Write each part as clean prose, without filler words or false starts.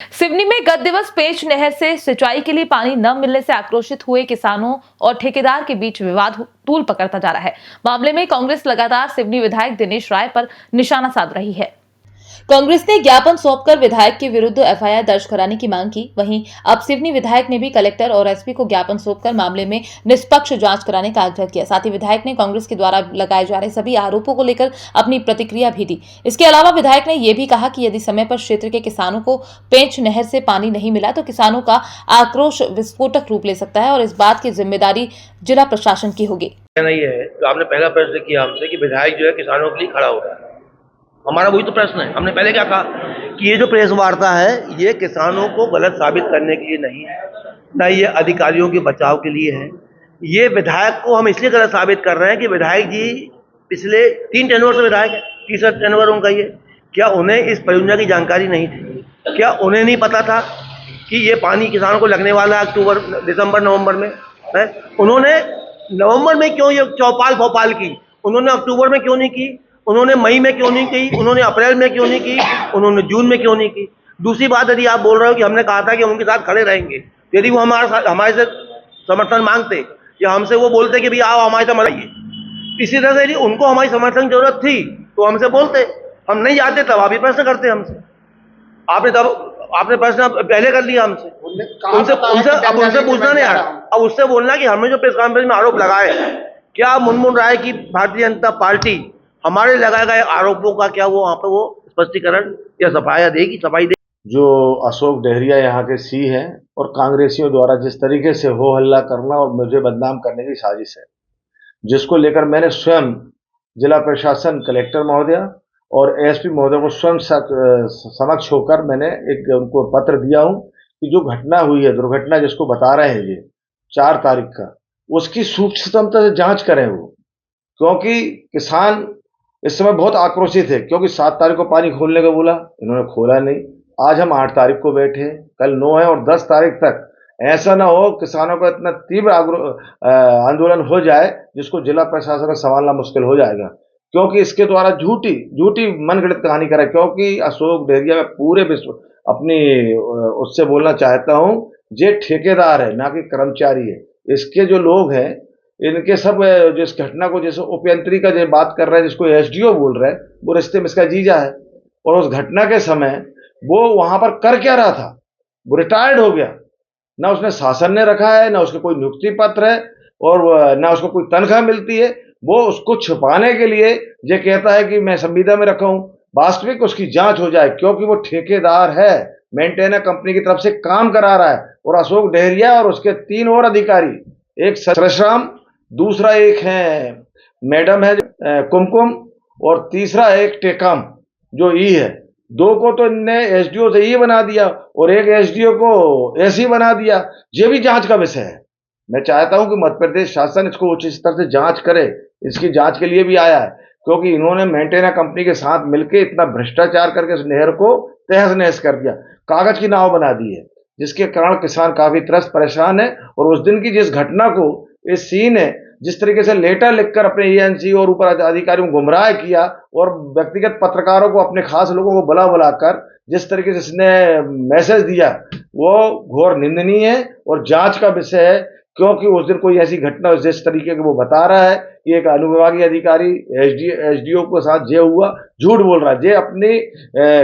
सिवनी में गत दिवस पेंच नहर से सिंचाई के लिए पानी न मिलने से आक्रोशित हुए किसानों और ठेकेदार के बीच विवाद तूल पकड़ता जा रहा है। मामले में कांग्रेस लगातार सिवनी विधायक दिनेश राय पर निशाना साध रही है। कांग्रेस ने ज्ञापन सौंपकर विधायक के विरुद्ध एफआईआर दर्ज कराने की मांग की। वहीं अब सिवनी विधायक ने भी कलेक्टर और एसपी को ज्ञापन सौंपकर मामले में निष्पक्ष जांच कराने का आग्रह किया। साथ ही विधायक ने कांग्रेस के द्वारा लगाए जा रहे सभी आरोपों को लेकर अपनी प्रतिक्रिया भी दी। इसके अलावा विधायक ने यह भी कहा कि यदि समय पर क्षेत्र के किसानों को पेंच नहर से पानी नहीं मिला तो किसानों का आक्रोश विस्फोटक रूप ले सकता है और इस बात की जिम्मेदारी जिला प्रशासन की होगी। नहीं है तो आपने पहला प्रश्न किया हमसे कि विधायक जो है किसानों के लिए खड़ा हो रहा है। हमारा वही तो प्रश्न है। हमने पहले क्या कहा कि ये जो प्रेस वार्ता है ये किसानों को गलत साबित करने के लिए नहीं है, न ये अधिकारियों के बचाव के लिए है। ये विधायक को हम इसलिए गलत साबित कर रहे हैं कि विधायक जी पिछले 3 टेन्योर से विधायक है, तीसरा टेन्योर उनका ये। क्या उन्हें इस परियोजना की जानकारी नहीं थी? क्या उन्हें नहीं पता था कि ये पानी किसानों को लगने वाला है अक्टूबर, दिसंबर, नवंबर में है? उन्होंने नवंबर में क्यों ये चौपाल भोपाल की? उन्होंने अक्टूबर में क्यों नहीं की? उन्होंने मई में क्यों नहीं की? उन्होंने अप्रैल में क्यों नहीं की? उन्होंने जून में क्यों नहीं की? दूसरी बात, यदि आप बोल रहे हो कि हमने कहा था कि हम उनके साथ खड़े रहेंगे, यदि वो हमारे से समर्थन मांगते या हमसे वो बोलते कि भैया आओ हमारे साथ मनाइए, इसी तरह से यदि उनको हमारी समर्थन की जरूरत थी तो हमसे बोलते। हम नहीं जाते तब आप ही प्रश्न करते हमसे। आपने प्रश्न पहले कर लिया हमसे, उनसे पूछना नहीं आ रहा। अब उससे बोलना कि हमने जो प्रेस कॉन्फ्रेंस में आरोप लगाए, क्या मुनमुन राय की भारतीय जनता पार्टी हमारे लगाए गए आरोपों का क्या वो वहां पर वो स्पष्टीकरण या सफाई देगी? जो अशोक डहरिया यहाँ के सी हैं और कांग्रेसियों द्वारा जिस तरीके से हो हल्ला करना और मुझे बदनाम करने की साजिश है, जिसको लेकर मैंने स्वयं जिला प्रशासन, कलेक्टर महोदय और एसपी महोदय को स्वयं समक्ष होकर मैंने एक उनको पत्र दिया हूं कि जो घटना हुई है, दुर्घटना जिसको बता रहे हैं ये 4 तारीख का, उसकी सूक्ष्मता से जांच करें वो, क्योंकि किसान इस समय बहुत आक्रोशित है। क्योंकि 7 तारीख को पानी खोलने को बोला, इन्होंने खोला नहीं। आज हम 8 तारीख को बैठे, कल 9 है और 10 तारीख तक ऐसा ना हो किसानों का इतना तीव्र आंदोलन हो जाए जिसको जिला प्रशासन को संभालना मुश्किल हो जाएगा। क्योंकि इसके द्वारा झूठी मनगढ़ंत कहानी करे। क्योंकि अशोक डहरिया में पूरे विश्व अपनी उससे बोलना चाहता हूं, ये ठेकेदार है ना कि कर्मचारी है। इसके जो लोग हैं इनके सब जिस घटना को जैसे उपयंत्री का जो बात कर रहे हैं, जिसको एसडीओ बोल रहे हैं, वो रिश्ते में इसका जीजा है। और उस घटना के समय वो वहां पर कर क्या रहा था? वो रिटायर्ड हो गया। ना उसने शासन ने रखा है, ना उसका कोई नियुक्ति पत्र है और ना उसको कोई तनख्वाह मिलती है। वो उसको छुपाने के लिए ये कहता है कि मैं संविदा में रखा हूं। वास्तविक उसकी जांच हो जाए, क्योंकि वो ठेकेदार है, मेंटेनर कंपनी की तरफ से काम करा रहा है। और अशोक डहरिया और उसके 3 और अधिकारी, एक सरश्राम, दूसरा एक है मैडम है कुमकुम और तीसरा एक टेकम जो ई है। 2 को तो इनने एसडीओ से ई बना दिया और एक एसडीओ को एसई बना दिया। ये भी जांच का विषय है। मैं चाहता हूं कि मध्य प्रदेश शासन इसको उचित स्तर से जांच करे। इसकी जांच के लिए भी आया है, क्योंकि इन्होंने मेंटेनर कंपनी के साथ मिलकर इतना भ्रष्टाचार करके इस नहर को तहस नहस कर दिया, कागज की नाव बना दी है, जिसके कारण किसान काफी त्रस्त परेशान है। और उस दिन की जिस घटना को इस सी ने जिस तरीके से लेटर लिखकर अपने एएनसी और ऊपर अधिकारियों को गुमराह किया और व्यक्तिगत पत्रकारों को, अपने खास लोगों को बुलाकर जिस तरीके से इसने मैसेज दिया, वो घोर निंदनीय है और जांच का विषय है। क्योंकि उस दिन कोई ऐसी घटना जिस तरीके की वो बता रहा है कि एक अनुविभागीय अधिकारी एसडीओ के साथ जे हुआ, झूठ बोल रहा है। जे अपनी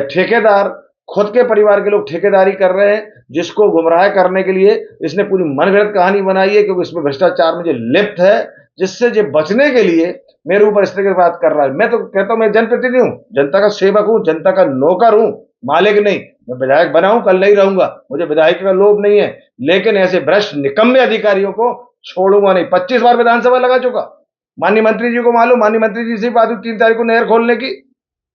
ठेकेदार, खुद के परिवार के लोग ठेकेदारी कर रहे हैं, जिसको गुमराह करने के लिए इसने पूरी मनगढ़ंत कहानी बनाई है। क्योंकि इसमें भ्रष्टाचार में जो लिप्त है, जिससे जो बचने के लिए मेरे ऊपर इस तरह की बात कर रहा है। मैं तो कहता हूं मैं जनप्रतिनिधि हूं, जनता का सेवक हूं, जनता का नौकर हूं, मालिक नहीं। मैं विधायक बना हूं, कल नहीं रहूंगा, मुझे विधायक का लोभ नहीं है, लेकिन ऐसे भ्रष्ट निकम्मे अधिकारियों को छोड़ूंगा नहीं। 25 बार विधानसभा लगा चुका। माननीय मंत्री जी को मालूम, माननीय मंत्री जी से बात हुई 3 तारीख को नहर खोलने की,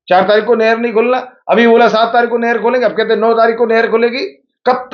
4 तारीख को नहर नहीं खोलना, अभी बोला 7 तारीख को नहर खोलेंगे, अब कहते 9 तारीख को नहर खोलेगी। कब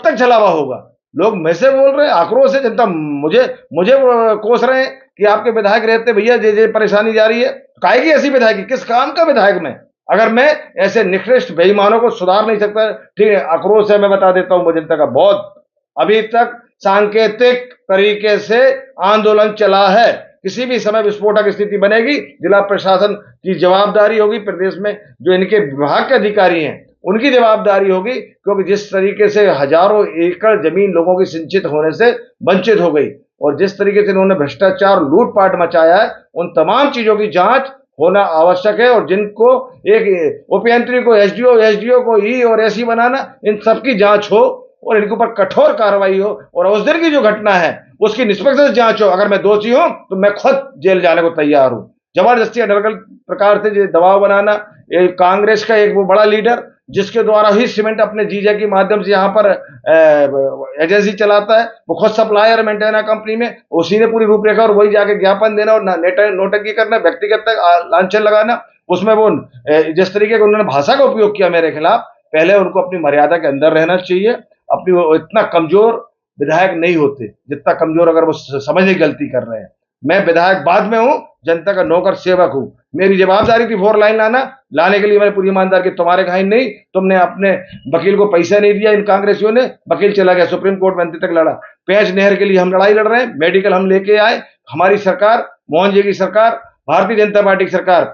तक छलावा होगा? लोग मैं से बोल रहे हैं, आक्रोश है जनता, मुझे कोस रहे हैं कि आपके विधायक रहते भैया जे परेशानी जा रही है। काहे की ऐसी विधायक, किस काम का विधायक मैं, अगर मैं ऐसे निकृष्ट बेईमानों को सुधार नहीं सकता? ठीक है, आक्रोश है, मैं बता देता हूं जनता का बहुत। अभी तक सांकेतिक तरीके से आंदोलन चला है। किसी भी समय विस्फोटक स्थिति बनेगी, जिला प्रशासन की जवाबदारी होगी। प्रदेश में जो इनके विभाग के अधिकारी हैं उनकी जवाबदारी होगी, क्योंकि जिस तरीके से हजारों एकड़ जमीन लोगों की सिंचित होने से वंचित हो गई और जिस तरीके से इन्होंने भ्रष्टाचार लूटपाट मचाया है, उन तमाम चीजों की जांच होना आवश्यक है। और जिनको एक उपयंत्री को एसडीओ को ई और एसी बनाना, इन सबकी जांच हो और इनके ऊपर कठोर कार्रवाई हो और उस दिन की जो घटना है उसकी निष्पक्ष जांच हो। अगर मैं दोषी हूं तो मैं खुद जेल जाने को तैयार हूं। जबरदस्ती अनर्गल प्रकार से दबाव बनाना, ये कांग्रेस का एक वो बड़ा लीडर जिसके द्वारा ही सीमेंट अपने जीजा के माध्यम से यहाँ पर एजेंसी चलाता है, वो खुद सप्लायर मेंटेना कंपनी में, उसी ने पूरी रूपरेखा और वही जाके ज्ञापन देना और नोटंकी करना, व्यक्तिगत लांछन लगाना। उसमें वो जिस तरीके का उन्होंने भाषा का उपयोग किया मेरे खिलाफ, पहले उनको अपनी मर्यादा के अंदर रहना चाहिए। अपनी वो इतना कमजोर विधायक नहीं होते जितना कमजोर अगर वो समझने की गलती कर रहे हैं। मैं विधायक बाद में हूं, जनता का नौकर सेवक हूं। मेरी जवाबदारी थी 4 लाइन लाने के लिए मैंने पूरी ईमानदार की, तुम्हारे कहीं नहीं, तुमने अपने वकील को पैसा नहीं दिया इन कांग्रेसियों ने, वकील चला गया सुप्रीम कोर्ट में अंत तक लड़ा। पेंच नहर के लिए हम लड़ाई लड़ रहे हैं, मेडिकल हम लेके आए, हमारी सरकार, मोहन जी की सरकार, भारतीय जनता पार्टी की सरकार